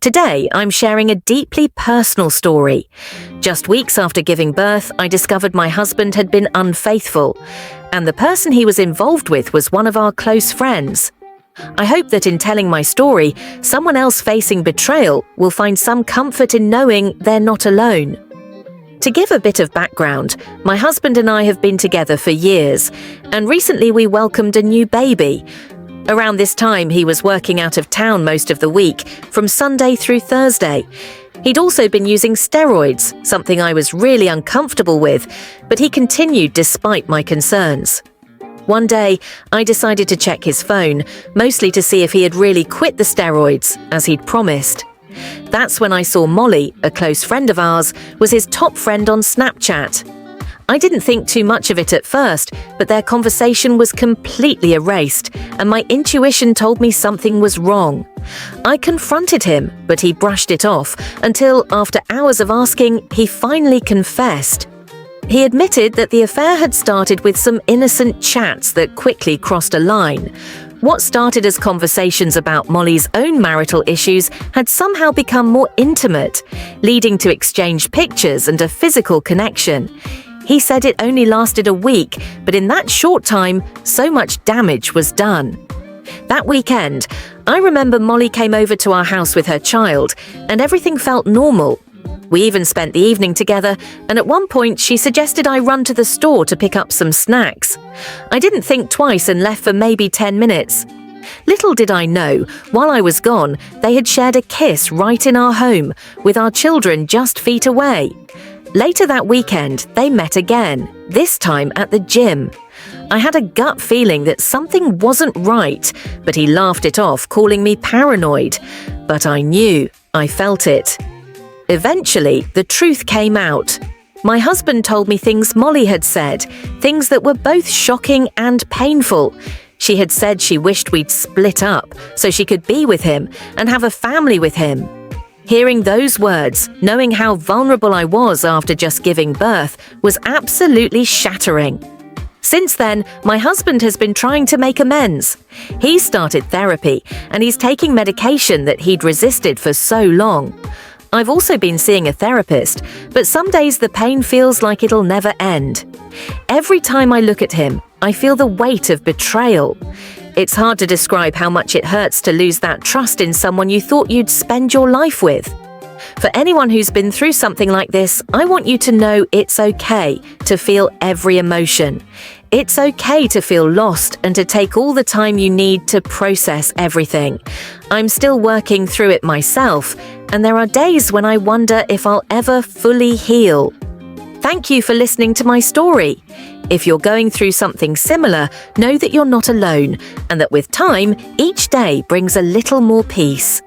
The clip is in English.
Today, I'm sharing a deeply personal story. Just weeks after giving birth, I discovered my husband had been unfaithful, and the person he was involved with was one of our close friends. I hope that in telling my story, someone else facing betrayal will find some comfort in knowing they're not alone. To give a bit of background, my husband and I have been together for years, and recently we welcomed a new baby. Around this time, he was working out of town most of the week, from Sunday through Thursday. He'd also been using steroids, something I was really uncomfortable with, but he continued despite my concerns. One day, I decided to check his phone, mostly to see if he had really quit the steroids, as he'd promised. That's when I saw Molly, a close friend of ours, was his top friend on Snapchat. I didn't think too much of it at first, but their conversation was completely erased, and my intuition told me something was wrong. I confronted him, but he brushed it off, until, after hours of asking, he finally confessed. He admitted that the affair had started with some innocent chats that quickly crossed a line. What started as conversations about Molly's own marital issues had somehow become more intimate, leading to exchanged pictures and a physical connection. He said it only lasted a week, but in that short time, so much damage was done. That weekend, I remember Molly came over to our house with her child, and everything felt normal. We even spent the evening together, and at one point she suggested I run to the store to pick up some snacks. I didn't think twice and left for maybe 10 minutes. Little did I know, while I was gone, they had shared a kiss right in our home, with our children just feet away. Later that weekend, they met again, this time at the gym. I had a gut feeling that something wasn't right, but he laughed it off, calling me paranoid. But I knew, I felt it. Eventually, the truth came out. My husband told me things Molly had said, things that were both shocking and painful. She had said she wished we'd split up so she could be with him and have a family with him. Hearing those words, knowing how vulnerable I was after just giving birth, was absolutely shattering. Since then, my husband has been trying to make amends. He started therapy, and he's taking medication that he'd resisted for so long. I've also been seeing a therapist, but some days the pain feels like it'll never end. Every time I look at him, I feel the weight of betrayal. It's hard to describe how much it hurts to lose that trust in someone you thought you'd spend your life with. For anyone who's been through something like this, I want you to know it's okay to feel every emotion. It's okay to feel lost and to take all the time you need to process everything. I'm still working through it myself, and there are days when I wonder if I'll ever fully heal. Thank you for listening to my story. If you're going through something similar, know that you're not alone, and that with time, each day brings a little more peace.